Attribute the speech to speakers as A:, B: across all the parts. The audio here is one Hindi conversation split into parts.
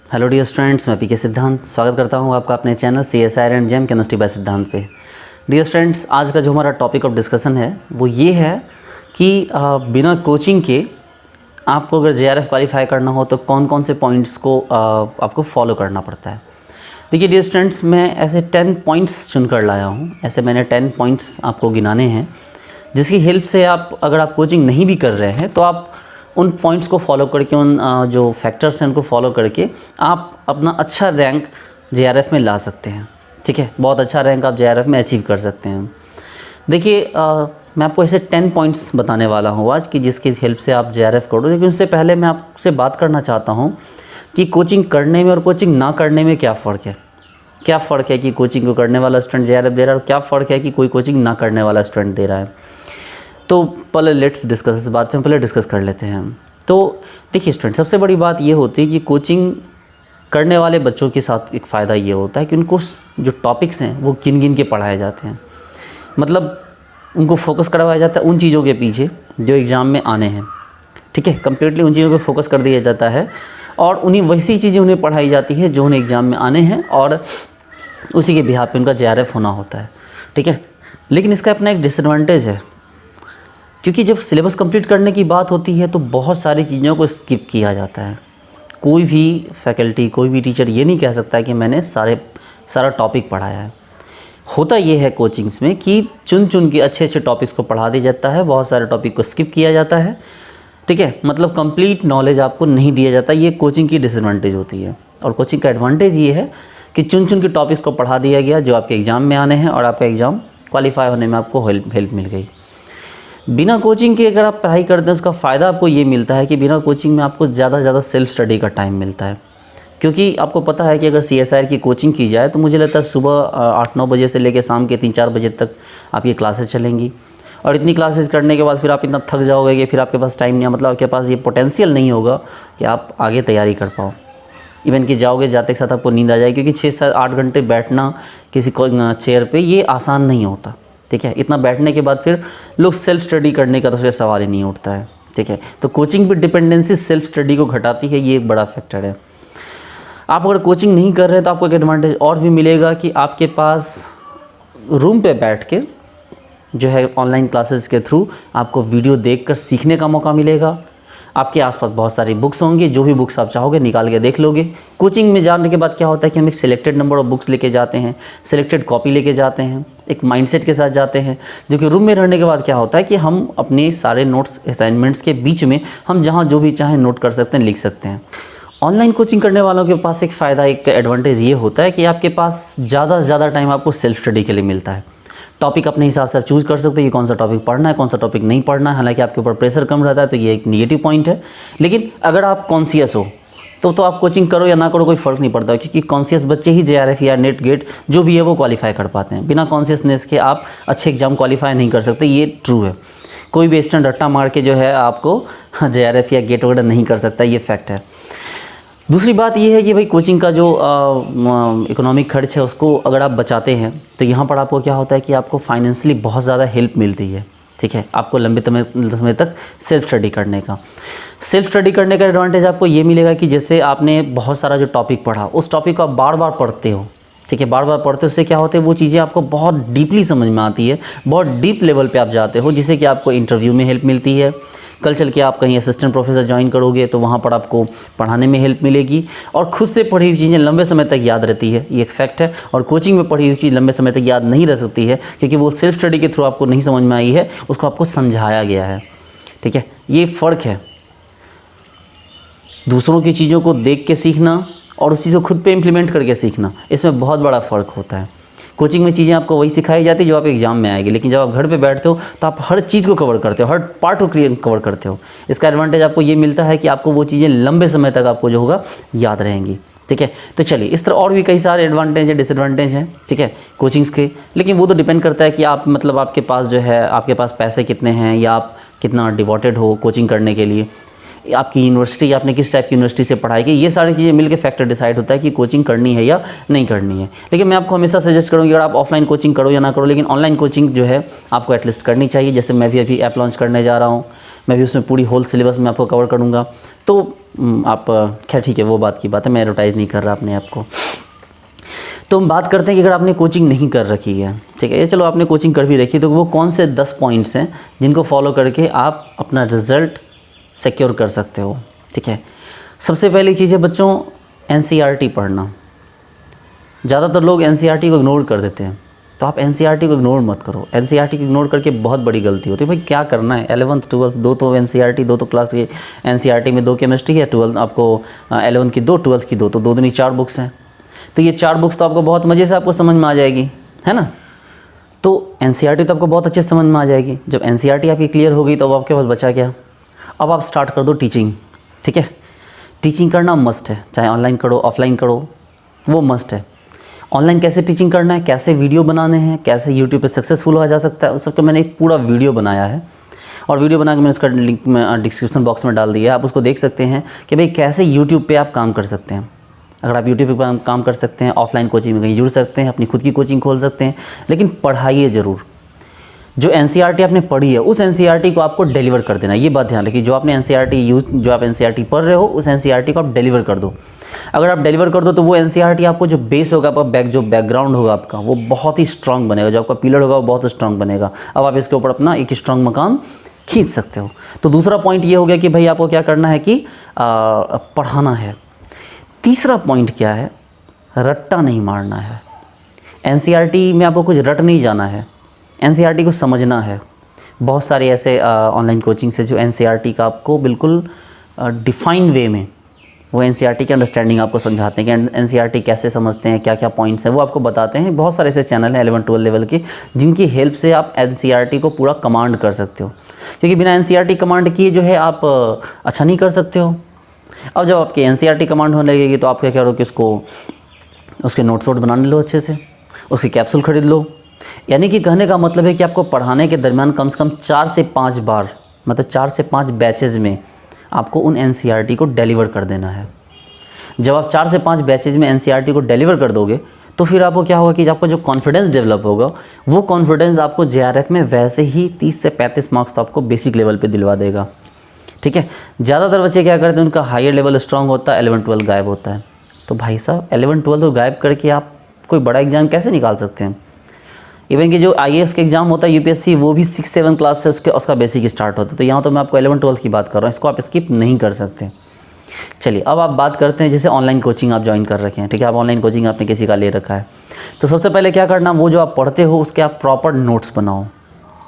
A: हेलो डियर स्टूडेंट्स, मैं पीके सिद्धांत स्वागत करता हूं आपका अपने channel CSIR and JAM chemistry by Siddhant पे। डियर स्टूडेंट्स, आज का जो हमारा टॉपिक ऑफ डिस्कशन है वो ये है कि बिना कोचिंग के आपको अगर JRF क्वालिफाई करना हो तो कौन कौन से पॉइंट्स को आपको फॉलो करना पड़ता है। देखिए डियर स्टूडेंट्स, मैं ऐसे 10 पॉइंट्स चुनकर लाया हूँ। ऐसे मैंने 10 पॉइंट्स आपको गिनाने हैं जिसकी हेल्प से आप अगर आप कोचिंग नहीं भी कर रहे हैं तो आप उन पॉइंट्स को फॉलो करके, उन जो फैक्टर्स हैं उनको फॉलो करके आप अपना अच्छा रैंक JRF में ला सकते हैं। ठीक है, बहुत अच्छा रैंक आप JRF में अचीव कर सकते हैं। देखिए मैं आपको ऐसे 10 पॉइंट्स बताने वाला हूँ आज कि जिसकी हेल्प से आप JRF करो। लेकिन उससे पहले मैं आपसे बात करना चाहता हूँ कि कोचिंग करने में और कोचिंग ना करने में क्या फ़र्क है। क्या फ़र्क है कि कोचिंग को करने वाला स्टूडेंट JRF दे रहा है और क्या फ़र्क है कि कोई कोचिंग ना करने वाला स्टूडेंट दे रहा है। तो पहले लेट्स डिस्कस, इस बात पे पहले डिस्कस कर लेते हैं। तो देखिए स्टूडेंट, सबसे बड़ी बात ये होती है कि कोचिंग करने वाले बच्चों के साथ एक फ़ायदा ये होता है कि उनको जो टॉपिक्स हैं वो गिन गिन के पढ़ाए जाते हैं। मतलब उनको फोकस करवाया जाता है उन चीज़ों के पीछे जो एग्ज़ाम में आने हैं। ठीक है, कम्प्लीटली उन चीज़ों पर फोकस कर दिया जाता है और उन्हीं वैसी चीज़ें उन्हें पढ़ाई जाती है जो उन्हें एग्ज़ाम में आने हैं और उसी के बिहाफ पे उनका JRF होना होता है। ठीक है, लेकिन इसका अपना एक डिसएडवांटेज है, क्योंकि जब सिलेबस कंप्लीट करने की बात होती है तो बहुत सारी चीज़ों को स्किप किया जाता है। कोई भी फैकल्टी, कोई भी टीचर ये नहीं कह सकता कि मैंने सारा टॉपिक पढ़ाया है। होता ये है कोचिंग्स में कि चुन चुन के अच्छे अच्छे टॉपिक्स को पढ़ा दिया जाता है, बहुत सारे टॉपिक को स्किप किया जाता है। ठीक है, मतलब कंप्लीट नॉलेज आपको नहीं दिया जाता। ये कोचिंग की डिसएडवांटेज होती है। और कोचिंग का एडवांटेज ये है कि चुन चुन के टॉपिक्स को पढ़ा दिया गया जो आपके एग्ज़ाम में आने हैं और आपका एग्ज़ाम क्वालिफाई होने में आपको हेल्प मिल गई। बिना कोचिंग के अगर आप पढ़ाई करते हैं उसका फ़ायदा आपको ये मिलता है कि बिना कोचिंग में आपको ज़्यादा से ज़्यादा सेल्फ स्टडी का टाइम मिलता है। क्योंकि आपको पता है कि अगर CSIR की कोचिंग की जाए तो मुझे लगता है सुबह 8-9 बजे से लेकर शाम के 3-4 बजे तक आपकी क्लासेस चलेंगी। और इतनी क्लासेस करने के बाद फिर आप इतना थक जाओगे कि फिर आपके पास टाइम नहीं है, मतलब आपके पास ये पोटेंशियल नहीं होगा कि आप आगे तैयारी कर पाओ। इवन कि जाओगे, जाते के साथ आपको नींद आ जाएगी, क्योंकि 6-8 घंटे बैठना किसी चेयर पर ये आसान नहीं होता। ठीक है, इतना बैठने के बाद फिर लोग सेल्फ स्टडी करने का तो फिर सवाल ही नहीं उठता है। ठीक है, तो कोचिंग पे डिपेंडेंसी सेल्फ स्टडी को घटाती है, ये एक बड़ा फैक्टर है। आप अगर कोचिंग नहीं कर रहे हैं तो आपको एक एडवांटेज और भी मिलेगा कि आपके पास रूम पे बैठ के जो है ऑनलाइन क्लासेस के थ्रू आपको वीडियो देखकर सीखने का मौका मिलेगा। आपके आसपास बहुत सारी बुक्स होंगी, जो भी बुक्स आप चाहोगे निकाल के देख लोगे। कोचिंग में जाने के बाद क्या होता है कि हम एक सिलेक्टेड नंबर ऑफ बुक्स लेके जाते हैं, सिलेक्टेड कॉपी लेके जाते हैं, एक माइंडसेट के साथ जाते हैं। जो कि रूम में रहने के बाद क्या होता है कि हम अपने सारे नोट्स, असाइनमेंट्स के बीच में हम जहाँ जो भी चाहें नोट कर सकते हैं, लिख सकते हैं। ऑनलाइन कोचिंग करने वालों के पास एक फ़ायदा, एक एडवांटेज ये होता है कि आपके पास ज़्यादा से ज़्यादा टाइम आपको सेल्फ स्टडी के लिए मिलता है। टॉपिक अपने हिसाब से आप चूज़ कर सकते हो कि कौन सा टॉपिक पढ़ना है, कौन सा टॉपिक नहीं पढ़ना है। हालांकि आपके ऊपर प्रेशर कम रहता है तो ये एक निगेटिव पॉइंट है। लेकिन अगर आप कॉन्शियस हो तो आप कोचिंग करो या ना करो कोई फ़र्क नहीं पड़ता, क्योंकि कॉन्शियस बच्चे ही JRF या नेट गेट जो भी है वो क्वालिफाई कर पाते हैं। बिना कॉन्शियसनेस के आप अच्छे एग्जाम क्वालिफाई नहीं कर सकते, ये ट्रू है। कोई भी स्टूडेंट रट्टा मार के जो है आपको JRF या गेट वगैरह नहीं कर सकता, ये फैक्ट है। दूसरी बात ये है कि भाई कोचिंग का जो इकोनॉमिक खर्च है उसको अगर आप बचाते हैं तो यहाँ पर आपको क्या होता है कि आपको फाइनेंशियली बहुत ज़्यादा हेल्प मिलती है। ठीक है, आपको लंबे समय तक सेल्फ स्टडी करने का एडवांटेज आपको ये मिलेगा कि जैसे आपने बहुत सारा जो टॉपिक पढ़ा, उस टॉपिक को आप बार बार पढ़ते हो। ठीक है, बार बार पढ़ते हो, उससे क्या होता है वो चीज़ें आपको बहुत डीपली समझ में आती है, बहुत डीप लेवल पे आप जाते हो, जिससे कि आपको इंटरव्यू में हेल्प मिलती है। कल चल के आप कहीं असिस्टेंट प्रोफेसर ज्वाइन करोगे तो वहाँ पर आपको पढ़ाने में हेल्प मिलेगी। और खुद से पढ़ी हुई चीज़ें लंबे समय तक याद रहती है, ये एक फैक्ट है। और कोचिंग में पढ़ी हुई चीज़ लंबे समय तक याद नहीं रह सकती है, क्योंकि वो सेल्फ स्टडी के थ्रू आपको नहीं समझ में आई है, उसको आपको समझाया गया है। ठीक है, ये फ़र्क है। दूसरों की चीज़ों को देख के सीखना और उस चीज़ को खुद पे इम्प्लीमेंट करके सीखना, इसमें बहुत बड़ा फ़र्क होता है। कोचिंग में चीज़ें आपको वही सिखाई जाती है जो आप एग्जाम में आएगी, लेकिन जब आप घर पे बैठते हो तो आप हर चीज़ को कवर करते हो, हर पार्ट को कवर करते हो। इसका एडवांटेज आपको ये मिलता है कि आपको वो चीज़ें लंबे समय तक आपको जो होगा याद रहेंगी। ठीक है, तो चलिए, इस तरह और भी कई सारे एडवांटेज है, डिसएडवांटेज हैं। ठीक है, कोचिंग्स के, लेकिन वो तो डिपेंड करता है कि आप मतलब आपके पास जो है, आपके पास पैसे कितने हैं या आप कितना डिवोटेड हो कोचिंग करने के लिए, आपकी यूनिवर्सिटी, आपने किस टाइप की यूनिवर्सिटी से पढ़ाई की, ये सारी चीज़ें मिलकर फैक्टर डिसाइड होता है कि कोचिंग करनी है या नहीं करनी है। लेकिन मैं आपको हमेशा सजेस्ट करूँगी अगर आप ऑफलाइन कोचिंग करो या ना करो, लेकिन ऑनलाइन कोचिंग जो है आपको एटलीस्ट करनी चाहिए। जैसे मैं भी अभी ऐप लॉन्च करने जा रहा हूँ, मैं भी उसमें पूरी होल सिलेबस में आपको कवर करूँगा। तो आप खैर ठीक है, वो बात की बात है, मैं एडवर्टाइज़ नहीं कर रहा अपने आप को। तो हम बात करते हैं कि अगर आपने कोचिंग नहीं कर रखी है, ठीक है, ये चलो आपने कोचिंग कर भी रखी, तो वो कौन से 10 पॉइंट्स हैं जिनको फॉलो करके आप अपना रिज़ल्ट सिक्योर कर सकते हो, ठीक है। सबसे पहली चीज़ है बच्चों, NCERT पढ़ना। ज़्यादातर लोग NCERT को इग्नोर कर देते हैं, तो आप NCERT को इग्नोर मत करो। NCERT को इग्नोर करके बहुत बड़ी गलती होती है। भाई क्या करना है, 11th 12th दो तो NCERT, दो तो क्लास की NCERT में 2 केमिस्ट्री है, 12th आपको 11th की 2, 12th की 2, तो 2 दूनी 4 बुक्स हैं। तो ये 4 बुक्स तो आपको बहुत मज़े से आपको समझ में आ जाएगी, है ना। तो NCERT तो आपको बहुत अच्छे से समझ में आ जाएगी। जब NCERT आपकी क्लियर हो गई तो अब आपके पास बचा क्या, अब आप स्टार्ट कर दो टीचिंग, ठीक है। टीचिंग करना मस्ट है, चाहे ऑनलाइन करो ऑफलाइन करो, वो मस्ट है। ऑनलाइन कैसे टीचिंग करना है, कैसे वीडियो बनाने हैं, कैसे यूट्यूब पे सक्सेसफुल हो जा सकता है, उस सबका मैंने एक पूरा वीडियो बनाया है, और वीडियो बना के मैंने उसका लिंक में डिस्क्रिप्शन बॉक्स में डाल दिया है। आप उसको देख सकते हैं कि भाई कैसे यूट्यूब पे आप काम कर सकते हैं। अगर आप यूट्यूब पे काम कर सकते हैं, ऑफलाइन कोचिंग में कहीं जुड़ सकते हैं, अपनी खुद की कोचिंग खोल सकते हैं, लेकिन पढ़ाइए ज़रूर। जो NCERT आपने पढ़ी है उस NCERT को आपको डिलीवर कर देना, ये बात ध्यान रखिए। जो आपने जो आप NCERT पढ़ रहे हो उस NCERT को आप डिलीवर कर दो। अगर आप डिलीवर कर दो तो वो NCERT आपको जो बेस होगा, आपका जो बैकग्राउंड होगा आपका, वो बहुत ही स्ट्रांग बनेगा। जो आपका पिलर होगा वो बहुत स्ट्रांग बनेगा। अब आप इसके ऊपर अपना एक स्ट्रांग मकान खींच सकते हो। तो दूसरा पॉइंट ये हो गया कि भाई आपको क्या करना है कि पढ़ाना है। तीसरा पॉइंट क्या है, रट्टा नहीं मारना है। NCERT में आपको कुछ रट नहीं जाना है, NCERT को समझना है। बहुत सारे ऐसे ऑनलाइन कोचिंग से जो NCERT का आपको बिल्कुल डिफाइन वे में वो NCERT की अंडरस्टैंडिंग आपको समझाते हैं कि NCERT कैसे समझते हैं, क्या क्या पॉइंट्स हैं, वो आपको बताते हैं। बहुत सारे ऐसे चैनल हैं 11-12 लेवल के, जिनकी हेल्प से आप NCERT को पूरा कमांड कर सकते हो, क्योंकि बिना NCERT कमांड किए जो है आप अच्छा नहीं कर सकते हो। अब जब आपकी NCERT कमांड होने लगेगी तो आप क्या करो कि उसके नोट्स बनाने लो, अच्छे से उसकी कैप्सूल खरीद लो। यानी कि कहने का मतलब है कि आपको पढ़ाने के दरमियान कम से कम 4 से 5 बार, मतलब 4 से 5 बैचेज में आपको उन NCERT को डिलीवर कर देना है। जब आप 4 से 5 बैचेज में NCERT को डिलीवर कर दोगे तो फिर आपको क्या होगा कि आपका जो कॉन्फिडेंस डेवलप होगा, वो कॉन्फिडेंस आपको JRF में वैसे ही 30 से 35 मार्क्स तो आपको बेसिक लेवल पे दिलवा देगा, ठीक है। ज़्यादातर बच्चे क्या करते हैं, उनका हायर लेवल स्ट्रांग होता है, 11-12 गायब होता है। तो भाई साहब 11-12 तो गायब करके आप कोई बड़ा एग्जाम कैसे निकाल सकते हैं। इवन कि जो IAS का एग्जाम होता है UPSC, वो भी 6-7 क्लास से उसका बेसिक स्टार्ट होता है। तो यहाँ तो मैं आपको 11-12 की बात कर रहा हूँ, इसको आप स्किप नहीं कर सकते। चलिए अब आप बात करते हैं जैसे ऑनलाइन कोचिंग आप ज्वाइन कर रखे हैं, ठीक है। आप ऑनलाइन कोचिंग आपने किसी का ले रखा है, तो सबसे पहले क्या करना, वो जो आप पढ़ते हो उसके आप प्रॉपर नोट्स बनाओ।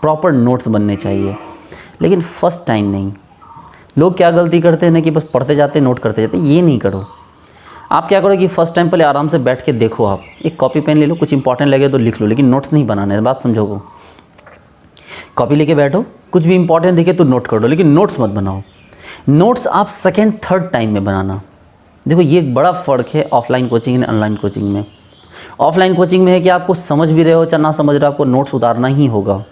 A: प्रॉपर नोट्स बनने चाहिए, लेकिन फर्स्ट टाइम नहीं। लोग क्या गलती करते हैं ना कि बस पढ़ते जाते नोट करते जाते, ये नहीं करो। आप क्या करो कि फर्स्ट टाइम पहले आराम से बैठ के देखो, आप एक कॉपी पेन ले लो, कुछ इंपॉर्टेंट लगे तो लिख लो, लेकिन नोट्स नहीं बनाने हैं, बात समझो। कॉपी लेके बैठो, कुछ भी इंपॉर्टेंट दिखे तो नोट कर लो, लेकिन नोट्स मत बनाओ। नोट्स आप सेकेंड थर्ड टाइम में बनाना। देखो ये एक बड़ा फ़र्क है ऑफलाइन कोचिंग और ऑनलाइन कोचिंग में। ऑफलाइन कोचिंग में है कि आपको समझ भी रहे हो चाहे ना समझ रहे हो, आपको नोट्स उतारना ही होगा,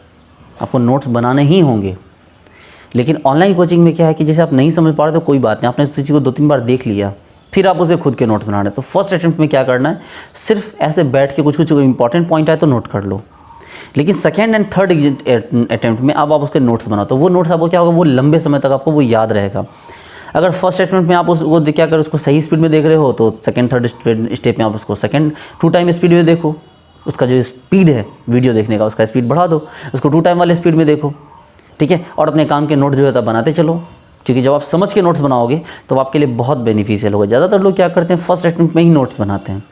A: आपको नोट्स बनाने ही होंगे। लेकिन ऑनलाइन कोचिंग में क्या है कि जैसे आप नहीं समझ पा रहे तो कोई बात नहीं, आपने उस चीज़ को 2-3 बार देख लिया, फिर आप उसे खुद के नोट्स बना रहे हैं। तो फर्स्ट अटेम्प्ट में क्या करना है, सिर्फ ऐसे बैठ के कुछ इंपॉर्टेंट पॉइंट आए तो नोट कर लो, लेकिन सेकेंड एंड थर्ड अटेम्प्ट में अब आप उसके नोट्स बनाओ। तो वो नोट्स आपको क्या होगा, वो लंबे समय तक आपको वो याद रहेगा। अगर फर्स्ट अटेम्प्ट में आप उसको क्या करें, उसको सही स्पीड में देख रहे हो, तो सेकेंड थर्ड स्टेप में आप उसको 2 टाइम स्पीड में देखो। उसका जो स्पीड है वीडियो देखने का, उसका स्पीड बढ़ा दो, उसको 2 टाइम वाले स्पीड में देखो, ठीक है। और अपने काम के नोट जो है तब बनाते चलो, क्योंकि जब आप समझ के नोट्स बनाओगे तो आपके लिए बहुत बेनिफिशियल होगा। ज़्यादातर लोग क्या करते हैं, फर्स्ट अटेम्प्ट में ही नोट्स बनाते हैं,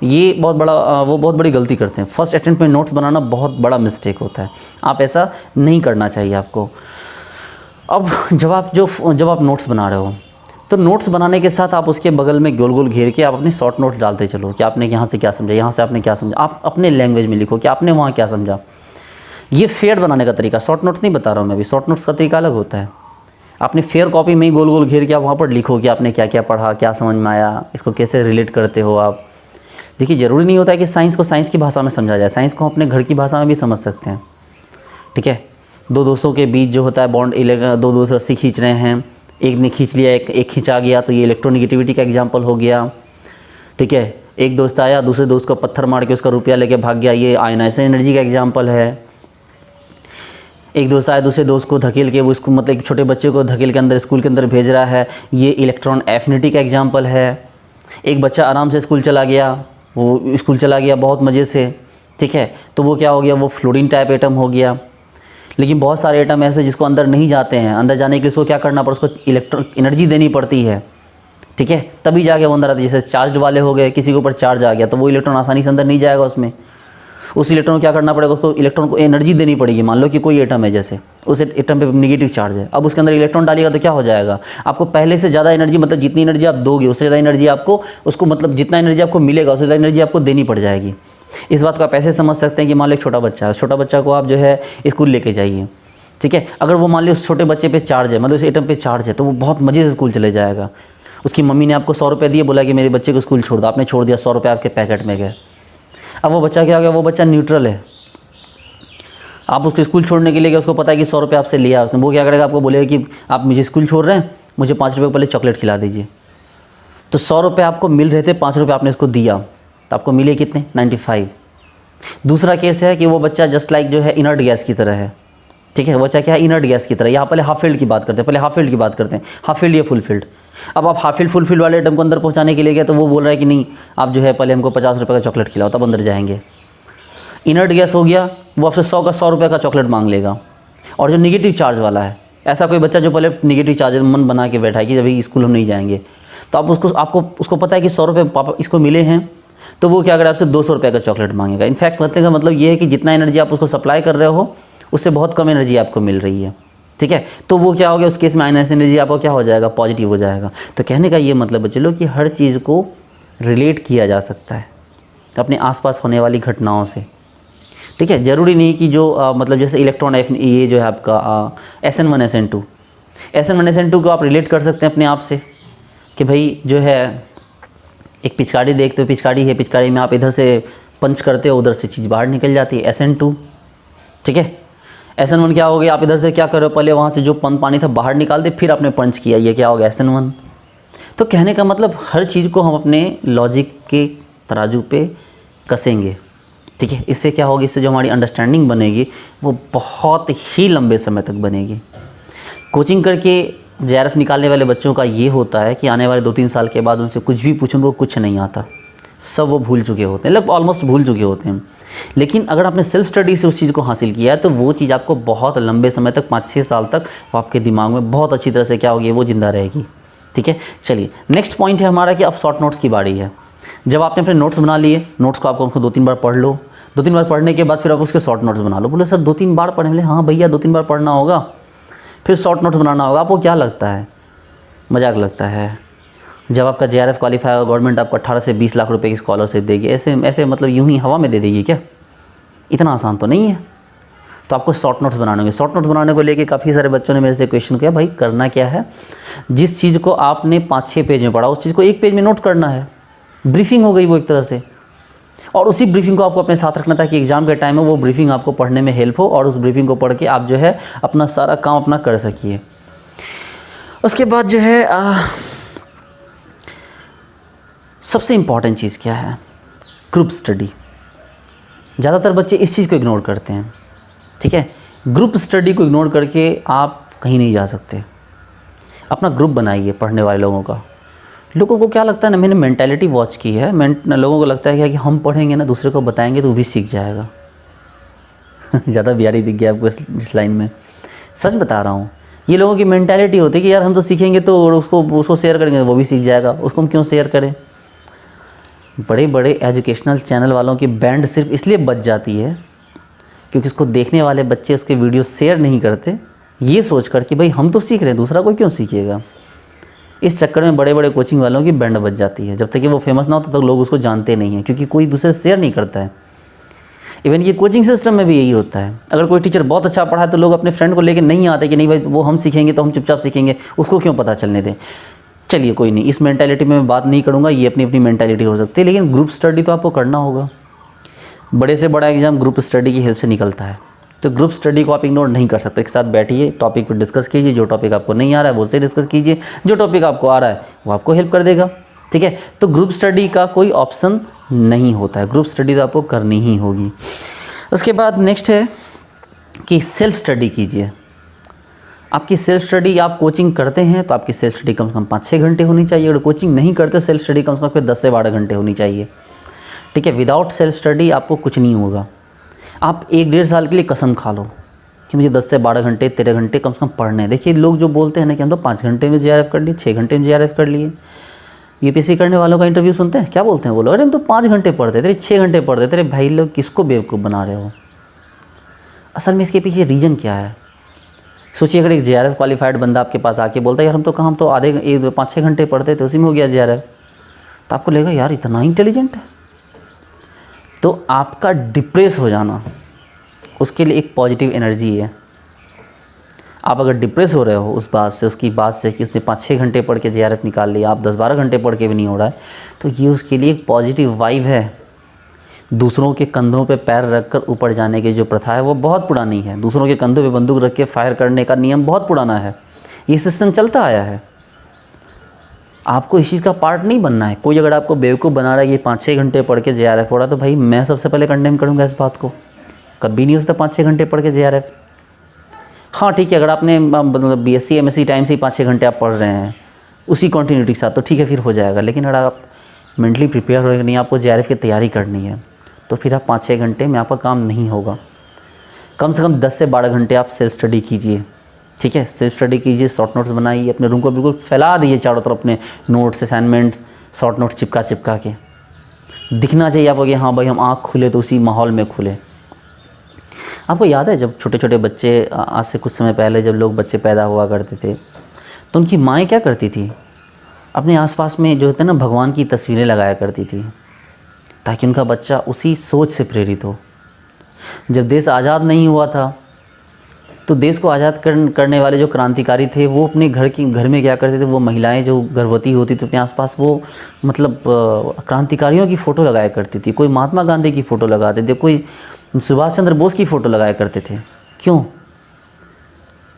A: ये बहुत बड़ी गलती करते हैं। फर्स्ट अटेम्प्ट में नोट्स बनाना बहुत बड़ा मिस्टेक होता है, आप ऐसा नहीं करना चाहिए आपको। अब जब आप नोट्स बना रहे हो तो नोट्स बनाने के साथ आप उसके बगल में गोल गोल घेर के आप अपने शॉर्ट नोट्स डालते चलो कि आपने यहाँ से क्या समझा, यहाँ से आपने क्या समझा। आप अपने लैंग्वेज में लिखो कि आपने वहाँ क्या समझा। ये फेयर बनाने का तरीका, शॉर्ट नोट्स नहीं बता रहा हूँ मैं अभी, शॉर्ट नोट्स का तरीका अलग होता है। आपने फेयर कॉपी में ही गोल गोल घेर के आप वहाँ पर लिखो कि आपने क्या क्या पढ़ा, क्या समझ में आया, इसको कैसे रिलेट करते हो आप। देखिए ज़रूरी नहीं होता है कि साइंस को साइंस की भाषा में समझा जाए, साइंस को अपने घर की भाषा में भी समझ सकते हैं, ठीक है। 2 दोस्तों के बीच जो होता है बॉन्ड, 2 दोस्त रस्सी खींच रहे हैं, एक ने खींच लिया, एक खींचा गया, तो ये इलेक्ट्रोनिगेटिविटी का एग्जाम्पल हो गया, ठीक है। एक दोस्त आया दूसरे दोस्त को पत्थर मार के उसका रुपया लेके भाग गया, ये आयनाइजेशन एनर्जी का एग्जाम्पल है। एक दोस्त आया दूसरे दोस्त को धकेल के वो इसको मतलब एक छोटे बच्चे को धकेल के अंदर स्कूल के अंदर भेज रहा है, ये इलेक्ट्रॉन एफिनिटी का एग्जाम्पल है। एक बच्चा आराम से स्कूल चला गया, वो स्कूल चला गया बहुत मज़े से, ठीक है, तो वो क्या हो गया, वो फ्लोरीन टाइप एटम हो गया। लेकिन बहुत सारे एटम ऐसे जिसको अंदर नहीं जाते हैं, अंदर जाने के लिए उसको क्या करना पड़ता है, उसको इलेक्ट्रॉन एनर्जी देनी पड़ती है, ठीक है, तभी जाके वो अंदर आती है। जैसे चार्ज वाले हो गए, किसी के ऊपर चार्ज आ गया तो वो इलेक्ट्रॉन आसानी से अंदर नहीं जाएगा उसमें, उस इलेक्ट्रॉन को क्या करना पड़ेगा, उसको इलेक्ट्रॉन को एनर्जी देनी पड़ेगी। मान लो कि कोई एटम है, जैसे उस एटम पे नेगेटिव चार्ज है, अब उसके अंदर इलेक्ट्रॉन डालिएगा तो क्या हो जाएगा, आपको पहले से ज़्यादा एनर्जी, मतलब जितनी एनर्जी आप दोगे उससे ज़्यादा एनर्जी आपको, उसको मतलब जितना एनर्जी आपको मिलेगा उससे ज़्यादा एनर्जी आपको देनी पड़ जाएगी। इस बात को आप ऐसे समझ सकते हैं कि मान लो एक छोटा बच्चा है, छोटा बच्चा को आप जो है स्कूल लेके जाइए, ठीक है, अगर वो मान लो उस छोटे बच्चे पे चार्ज है, मतलब उस एटम पे चार्ज है, तो वो बहुत मज़े से स्कूल चले जाएगा। उसकी मम्मी ने आपको 100 रुपये दिए, बोला कि मेरे बच्चे को स्कूल छोड़ दो, आपने छोड़ दिया, 100 रुपये आपके पैकेट में गए। अब वो बच्चा क्या हो गया, वो बच्चा न्यूट्रल है, आप उसको स्कूल छोड़ने के लिए गए, उसको पता है कि 100 रुपये आपसे लिया उसने, वो क्या करेगा, आपको बोलेगा कि आप मुझे स्कूल छोड़ रहे हैं, मुझे 5 रुपये पहले चॉकलेट खिला दीजिए। तो 100 रुपये आपको मिल रहे थे, 5 रुपये आपने उसको दिया, तो आपको मिले कितने, 95। दूसरा केस है कि वो बच्चा जस्ट लाइक जो है इनर्ट गैस की तरह है, ठीक है, बच्चा क्या है, इनर्ट गैस की तरह। यहाँ पहले हाफ फील्ड की बात करते हैं, पहले हाफ फील्ड की बात करते हैं, हाफ फील्ड या फुल फील्ड। अब आप हाफ फील्ड फुल फील्ड वाले एटम को अंदर पहुँचाने के लिए गए, तो वो बोल रहा है कि नहीं, आप जो है पहले हमको 50 रुपये का चॉकलेट खिलाओ तब अंदर जाएंगे। इनर्ट गैस हो गया, वो आपसे 100 रुपये का चॉकलेट मांग लेगा। और जो निगेटिव चार्ज वाला है, ऐसा कोई बच्चा जो पहले निगेटिव चार्ज मन बना के बैठा है कि अभी स्कूल हम नहीं जाएंगे, तो आप उसको पता है कि 100 रुपये पापा इसको मिले हैं, तो वो क्या करेगा, आपसे 200 रुपये का चॉकलेट मांगेगा। इनफैक्ट मतलब ये है कि जितना एनर्जी आप उसको सप्लाई कर रहे हो उससे बहुत कम एनर्जी आपको मिल रही है, ठीक है, तो वो क्या हो गया, उस केस में माइनस एनर्जी आपको क्या हो जाएगा, पॉजिटिव हो जाएगा। तो कहने का ये मतलब है चलो कि हर चीज़ को रिलेट किया जा सकता है अपने आसपास होने वाली घटनाओं से, ठीक है। ज़रूरी नहीं कि जो मतलब जैसे इलेक्ट्रॉन ये जो है आपका SN1 SN2 SN2 को आप रिलेट कर सकते हैं अपने आप से कि भाई जो है एक पिचकारी देखते हो, पिचकारी है, पिचकारी में आप इधर से पंच करते हो, उधर से चीज़ बाहर निकल जाती है, SN2, ठीक है। SN1 क्या हो गया, आप इधर से क्या कर रहे हो, पहले वहाँ से जो पानी था बाहर निकाल दे, फिर आपने पंच किया, ये क्या हो गया, SN1। तो कहने का मतलब हर चीज़ को हम अपने लॉजिक के तराजू पे कसेंगे, ठीक है। इससे क्या होगी, इससे जो हमारी अंडरस्टैंडिंग बनेगी वो बहुत ही लंबे समय तक बनेगी। कोचिंग करके JRF निकालने वाले बच्चों का ये होता है कि आने वाले 2-3 साल के बाद उनसे कुछ भी पूछूं उनको कुछ नहीं आता, सब वो भूल चुके होते हैं, लगभग ऑलमोस्ट भूल चुके होते हैं। लेकिन अगर आपने सेल्फ स्टडी से उस चीज़ को हासिल किया है तो वो चीज़ आपको बहुत लंबे समय तक 5-6 साल तक वो आपके दिमाग में बहुत अच्छी तरह से क्या होगी, वो ज़िंदा रहेगी, ठीक है। चलिए नेक्स्ट पॉइंट है हमारा कि अब शॉर्ट नोट्स की बारी है। जब आपने अपने नोट्स बना लिए, नोट्स को आपको 2-3 बार पढ़ लो, 2-3 बार पढ़ने के बाद फिर आप उसके शॉर्ट नोट्स बना लो। बोले सर 2-3 बार पढ़े, बोले हाँ भैया 2-3 बार पढ़ना होगा, फिर शॉर्ट नोट्स बनाना होगा। आपको क्या लगता है, मजाक लगता है? जब आपका JRF क्वालिफाई होगा, गवर्नमेंट आपको 18 से 20 लाख रुपए की स्कॉलरशिप देगी, ऐसे मतलब यूं ही हवा में दे देगी क्या? इतना आसान तो नहीं है। तो आपको शॉर्ट नोट्स बनाने होंगे। शॉर्ट नोट्स बनाने को लेके काफ़ी सारे बच्चों ने मेरे से क्वेश्चन किया, भाई करना क्या है, जिस चीज़ को आपने 5-6 पेज में पढ़ा उस चीज़ को 1 पेज में नोट करना है। ब्रीफिंग हो गई वो एक तरह से, और उसी ब्रीफिंग को आपको अपने साथ रखना था कि एग्जाम के टाइम में वो ब्रीफिंग आपको पढ़ने में हेल्प हो, और उस ब्रीफिंग को पढ़ के आप जो है अपना सारा काम अपना कर सकिए। उसके बाद जो है सबसे इम्पॉर्टेंट चीज़ क्या है, ग्रुप स्टडी। ज़्यादातर बच्चे इस चीज़ को इग्नोर करते हैं, ठीक है। ग्रुप स्टडी को इग्नोर करके आप कहीं नहीं जा सकते। अपना ग्रुप बनाइए पढ़ने वाले लोगों का। लोगों को क्या लगता है ना, मैंने मेंटालिटी वॉच की है, लोगों को लगता है क्या कि हम पढ़ेंगे ना, दूसरे को बताएंगे तो वो भी सीख जाएगा। ज़्यादा बिहारी दिख गया आपको इस लाइन में, सच बता रहा हूँ। ये लोगों की मेंटालिटी होती है कि यार हम तो सीखेंगे तो उसको शेयर करेंगे वो भी सीख जाएगा, उसको हम क्यों शेयर करें। बड़े बड़े एजुकेशनल चैनल वालों की बैंड सिर्फ इसलिए बच जाती है क्योंकि उसको देखने वाले बच्चे उसके वीडियो शेयर नहीं करते, ये सोच कर कि भाई हम तो सीख रहे हैं, दूसरा कोई क्यों सीखेगा। इस चक्कर में बड़े बड़े कोचिंग वालों की बैंड बच जाती है। जब तक कि वो फेमस ना हो तब तक लोग उसको जानते नहीं हैं, क्योंकि कोई दूसरे शेयर नहीं करता है। इवन ये कोचिंग सिस्टम में भी यही होता है। अगर कोई टीचर बहुत अच्छा पढ़ा है तो लोग अपने फ्रेंड को लेकर नहीं आते कि नहीं भाई वो हम सीखेंगे तो हम चुपचाप सीखेंगे, उसको क्यों पता चलने दें। चलिए कोई नहीं, इस मेंटालिटी में मैं बात नहीं करूँगा, ये अपनी अपनी मेंटालिटी हो सकती है, लेकिन ग्रुप स्टडी तो आपको करना होगा। बड़े से बड़ा एग्जाम ग्रुप स्टडी की हेल्प से निकलता है, तो ग्रुप स्टडी को आप इग्नोर नहीं कर सकते। एक साथ बैठिए, टॉपिक पर डिस्कस कीजिए, जो टॉपिक आपको नहीं आ रहा है वो उससे डिस्कस कीजिए, जो टॉपिक आपको आ रहा है वो आपको हेल्प कर देगा, ठीक है। तो ग्रुप स्टडी का कोई ऑप्शन नहीं होता है, ग्रुप स्टडी तो आपको करनी ही होगी। उसके बाद नेक्स्ट है कि सेल्फ स्टडी कीजिए। आपकी सेल्फ स्टडी, आप कोचिंग करते हैं तो आपकी सेल्फ स्टडी कम से कम 5-6 घंटे होनी चाहिए। अगर कोचिंग नहीं करते सेल्फ स्टडी कम से कम फिर 10 से 12 घंटे होनी चाहिए। ठीक है, विदाउट सेल्फ स्टडी आपको कुछ नहीं होगा। आप 1-1.5 साल के लिए कसम खा लो कि मुझे 10 से 12 घंटे 13 घंटे कम से कम पढ़ने हैं। देखिए लोग जो बोलते हैं ना कि हम तो 5 घंटे में JRF कर लिए, 6 घंटे में JRF कर लिए। UPSC करने वालों का इंटरव्यू सुनते हैं, क्या बोलते हैं वो लोग, अरे हम तो 5 घंटे पढ़ते थे, 6 घंटे पढ़ते थे। अरे भाई लोग किसको बेवकूफ़ बना रहे हो? असल में इसके पीछे रीज़न क्या है? सोचिए अगर एक JRF क्वालिफाइड बंदा आपके पास आके बोलता है यार हम तो आधे 5-6 घंटे पढ़ते थे, उसी में हो गया JRF, तो आपको लगेगा यार इतना इंटेलिजेंट है। तो आपका डिप्रेस हो जाना, उसके लिए एक पॉजिटिव एनर्जी है। आप अगर डिप्रेस हो रहे हो उस बात से, उसकी बात से कि उसने 5-6 घंटे पढ़ के JRF निकाल लिया, आप 10-12 घंटे पढ़ के भी नहीं हो रहा है, तो ये उसके लिए एक पॉजिटिव वाइब है। दूसरों के कंधों पे पैर रखकर ऊपर जाने की जो प्रथा है वो बहुत पुरानी है। दूसरों के कंधों पे बंदूक रख के फायर करने का नियम बहुत पुराना है। ये सिस्टम चलता आया है। आपको इस चीज़ का पार्ट नहीं बनना है। कोई अगर आपको बेवकूफ़ बना रहा है कि 5-6 घंटे पढ़ के JRF हो रहा है, तो भाई मैं सबसे पहले कंडेम करूँगा इस बात को। कभी नहीं हो सकता 5-6 घंटे पढ़ के JRF। हाँ ठीक है, अगर आपने मतलब BSc MSc टाइम से ही 5-6 घंटे आप पढ़ रहे हैं उसी कंटिन्यूटी के साथ, तो ठीक है फिर हो जाएगा। लेकिन अगर आप मेंटली प्रिपेयर हो नहीं, आपको JRF की तैयारी करनी है, तो फिर आप 5-6 घंटे में आपका काम नहीं होगा। कम से कम 10 से 12 घंटे आप सेल्फ स्टडी कीजिए। ठीक है, सेल्फ स्टडी कीजिए, शॉर्ट नोट्स बनाइए, अपने रूम को बिल्कुल फैला दीजिए चारों तरफ, अपने नोट्स, असाइनमेंट्स, शॉर्ट नोट्स चिपका के। दिखना चाहिए आपको कि हाँ भाई हम आँख खुले तो उसी माहौल में खुले। आपको याद है जब छोटे छोटे बच्चे, आज से कुछ समय पहले जब लोग बच्चे पैदा हुआ करते थे, तो उनकी माएँ क्या करती थी? अपने आसपास में जो होते हैं ना भगवान की तस्वीरें लगाया करती थी, ताकि उनका बच्चा उसी सोच से प्रेरित हो। जब देश आज़ाद नहीं हुआ था तो देश को आज़ाद करने वाले जो क्रांतिकारी थे वो अपने घर में क्या करते थे, वो महिलाएं जो गर्भवती होती थी अपने आसपास वो मतलब क्रांतिकारियों की फ़ोटो लगाया करती थी। कोई महात्मा गांधी की फ़ोटो लगाते थे, कोई सुभाष चंद्र बोस की फ़ोटो लगाया करते थे। क्यों?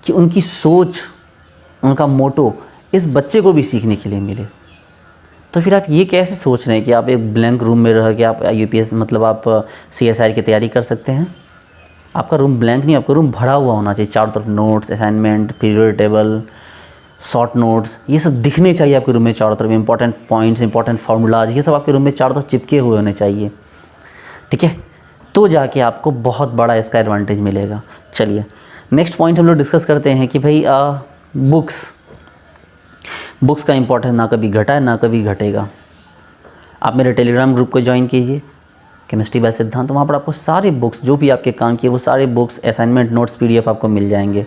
A: कि उनकी सोच, उनका मोटो इस बच्चे को भी सीखने के लिए मिले। तो फिर आप ये कैसे सोच रहे हैं कि आप एक ब्लैंक रूम में रह के आप UPS मतलब आप CSIR की तैयारी कर सकते हैं? आपका रूम ब्लैंक नहीं, आपका रूम भरा हुआ होना चाहिए। चारों तरफ notes, assignment, period table, short notes, ये सब दिखने चाहिए आपके रूम में चारों तरफ। इंपॉर्टेंट पॉइंट्स, इंपॉर्टेंट फार्मूलाज, ये सब आपके रूम में चारों तरफ चिपके हुए होने चाहिए। ठीक है, तो जाके आपको बहुत बड़ा इसका एडवांटेज मिलेगा। चलिए नेक्स्ट पॉइंट हम लोग डिस्कस करते हैं कि भाई बुक्स का इंपॉर्टेंस ना कभी घटा है ना कभी घटेगा। आप मेरे टेलीग्राम ग्रुप को ज्वाइन कीजिए, केमिस्ट्री बाय सिद्धांत। वहाँ पर आपको सारे बुक्स जो भी आपके काम किए वो सारे बुक्स, असाइनमेंट, नोट्स, PDF आपको मिल जाएंगे।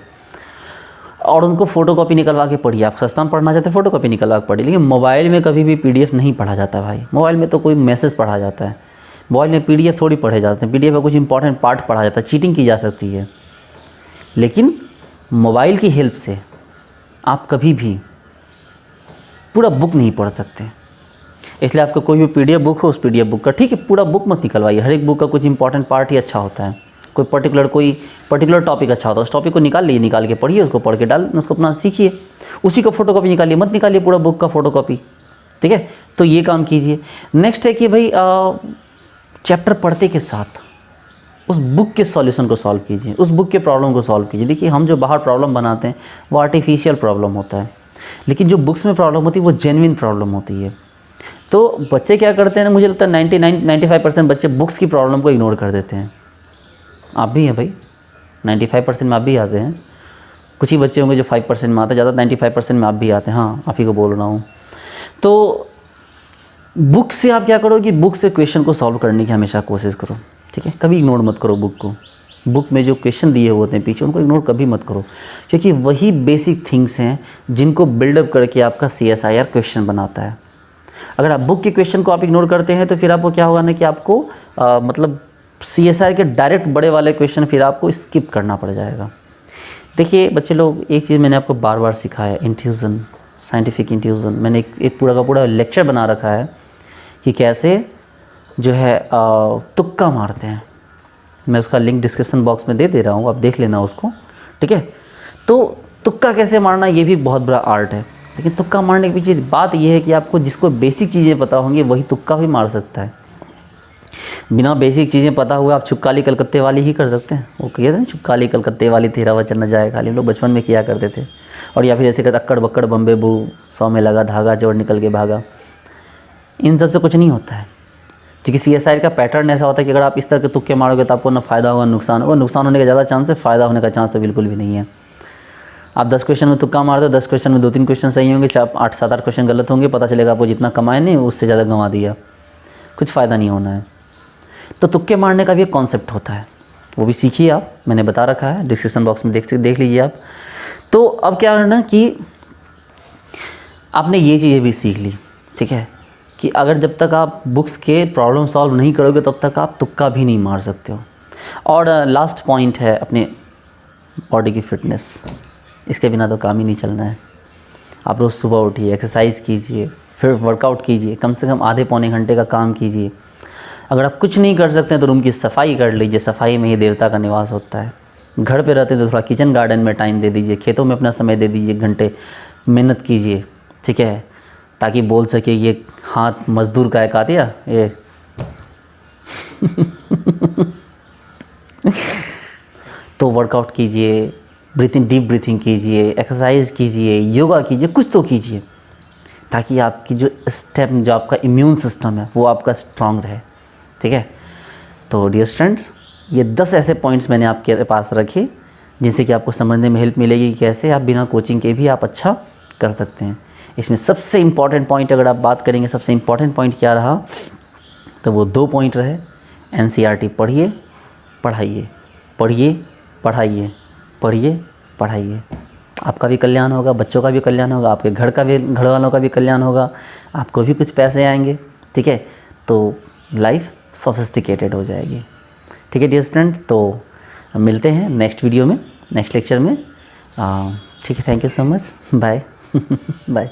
A: और उनको फ़ोटोकॉपी निकलवा के पढ़िए। आप सस्ता में पढ़ना चाहते हैं फ़ोटोकॉपी निकलवा के पढ़िए। लेकिन मोबाइल में कभी भी PDF नहीं पढ़ा जाता भाई। मोबाइल में तो कोई मैसेज पढ़ा जाता है, मोबाइल में PDF थोड़ी पढ़े जाते हैं। PDF में कुछ इंपॉर्टेंट पार्ट पढ़ा जाता है, चीटिंग की जा सकती है। लेकिन मोबाइल की हेल्प से आप कभी भी पूरा बुक नहीं पढ़ सकते। इसलिए आपका कोई भी PDF बुक हो, उस PDF बुक का ठीक है पूरा बुक मत निकलवाइए। हर एक बुक का कुछ इंपॉर्टेंट पार्ट ही अच्छा होता है। कोई पर्टिकुलर टॉपिक अच्छा होता है, उस टॉपिक को निकाल लीजिए, निकाल के पढ़िए, उसको पढ़ के उसको अपना सीखिए। उसी का फ़ोटोकॉपी निकालिए, मत निकालिए पूरा बुक का फ़ोटोकॉपी। ठीक है, तो ये काम कीजिए। नेक्स्ट है कि भाई चैप्टर पढ़ते के साथ उस बुक के सॉल्यूशन को सॉल्व कीजिए, उस बुक के प्रॉब्लम को सॉल्व कीजिए। देखिए हम जो बाहर प्रॉब्लम बनाते हैं वो आर्टिफिशियल प्रॉब्लम होता है, लेकिन जो बुक्स में प्रॉब्लम होती है वो जेन्युइन प्रॉब्लम होती है। तो बच्चे क्या करते हैं ना, मुझे लगता है 95% बच्चे बुक्स की प्रॉब्लम को इग्नोर कर देते हैं। आप भी हैं भाई, 95% में आप भी आते हैं। कुछ ही बच्चे होंगे जो 5% में आते हैं, ज़्यादा 95% में आप भी आते हैं। हाँ, आप ही को बोल रहा हूँ। तो बुक से आप क्या करो कि बुक से क्वेश्चन को सॉल्व करने की हमेशा कोशिश करो। ठीक है, कभी इग्नोर मत करो बुक को। बुक में जो क्वेश्चन दिए होते हैं पीछे, उनको इग्नोर कभी मत करो, क्योंकि वही बेसिक थिंग्स हैं जिनको बिल्डअप करके आपका CSIR क्वेश्चन बनाता है। अगर आप बुक के क्वेश्चन को आप इग्नोर करते हैं तो फिर आपको क्या होगा ना कि आपको मतलब CSIR के डायरेक्ट बड़े वाले क्वेश्चन फिर आपको स्किप करना पड़ जाएगा। देखिए बच्चे लोग, एक चीज़ मैंने आपको बार बार सिखाया, इंट्यूजन, साइंटिफिक इंट्यूजन। मैंने एक पूरा का पूरा लेक्चर बना रखा है कि कैसे जो है तुक्का मारते हैं। मैं उसका लिंक डिस्क्रिप्शन बॉक्स में दे दे रहा हूँ, आप देख लेना उसको। ठीक है, तो तुक्का कैसे मारना ये भी बहुत बड़ा आर्ट है। लेकिन तुक्का मारने के पीछे बात यह है कि आपको जिसको बेसिक चीज़ें पता होंगी वही तुक्का भी मार सकता है। बिना बेसिक चीज़ें पता हुए आप छुक्काली कलकत्ते वाली ही कर सकते हैं। वो कहते हैं छुक्काली कलकत्ते वाली तेरा वचन न जाए खाली, हम लोग बचपन में किया करते थे। और या फिर ऐसे कहते अक्कड़ बक्कड़ बम्बे बू 100 में लगा धागा चोर निकल के भागा। इन सब से कुछ नहीं होता है, क्योंकि CSIR का पैटर्न ऐसा होता है कि अगर आप इस तरह के तुक्के मारोगे तो आपको ना फ़ायदा होगा नुकसान होगा। नुकसान होने का ज़्यादा चांस है, फ़ायदा होने का चांस तो बिल्कुल भी नहीं है। आप 10 क्वेश्चन में तुक्का मार दो, 10 क्वेश्चन में 2-3 क्वेश्चन सही होंगे, 8-7-8 क्वेश्चन गलत होंगे, पता चलेगा आपको जितना कमाए नहीं उससे ज़्यादा गंवा दिया, कुछ फ़ायदा नहीं होना है। तो तुक्के मारने का भी एक कॉन्सेप्ट होता है, वो भी सीखिए आप, मैंने बता रखा है, डिस्क्रिप्शन बॉक्स में देख लीजिए आप। तो अब क्या करना कि आपने ये चीज़ें भी सीख ली, ठीक है, कि अगर जब तक आप बुक्स के प्रॉब्लम सॉल्व नहीं करोगे तब तक आप तुक्का भी नहीं मार सकते हो। और लास्ट पॉइंट है अपने बॉडी की फिटनेस, इसके बिना तो काम ही नहीं चलना है। आप रोज़ सुबह उठिए, एक्सरसाइज कीजिए, फिर वर्कआउट कीजिए, कम से कम आधे पौने घंटे का काम कीजिए। अगर आप कुछ नहीं कर सकते हैं तो रूम की सफाई कर लीजिए, सफाई में ही देवता का निवास होता है। घर पे रहते हैं तो थोड़ा किचन गार्डन में टाइम दे दीजिए, खेतों में अपना समय दे दीजिए, घंटे मेहनत कीजिए, ठीक है, ताकि बोल सके ये हाथ मजदूर का एक आतिया ये तो वर्कआउट कीजिए, डीप ब्रीथिंग कीजिए, एक्सरसाइज कीजिए, योगा कीजिए, कुछ तो कीजिए, ताकि आपकी जो आपका इम्यून सिस्टम है वो आपका स्ट्रांग रहे, ठीक है। तो डियर स्टूडेंट्स, ये 10 ऐसे पॉइंट्स मैंने आपके पास रखे जिनसे कि आपको समझने में हेल्प मिलेगी कि कैसे आप बिना कोचिंग के भी आप अच्छा कर सकते हैं। इसमें सबसे इम्पॉर्टेंट पॉइंट अगर आप बात करेंगे, सबसे इम्पॉर्टेंट पॉइंट क्या रहा, तो वो 2 पॉइंट रहे। NCERT पढ़िए, पढ़ाइए, पढ़िए, पढ़ाइए, पढ़िए, पढ़ाइए। आपका भी कल्याण होगा, बच्चों का भी कल्याण होगा, आपके घर वालों का भी कल्याण होगा, आपको भी कुछ पैसे आएंगे, ठीक है। तो लाइफ सोफिस्टिकेटेड हो जाएगी, ठीक है डियर स्टूडेंट। तो मिलते हैं नेक्स्ट वीडियो में, नेक्स्ट लेक्चर में, ठीक है। Thank you so much, bye bye.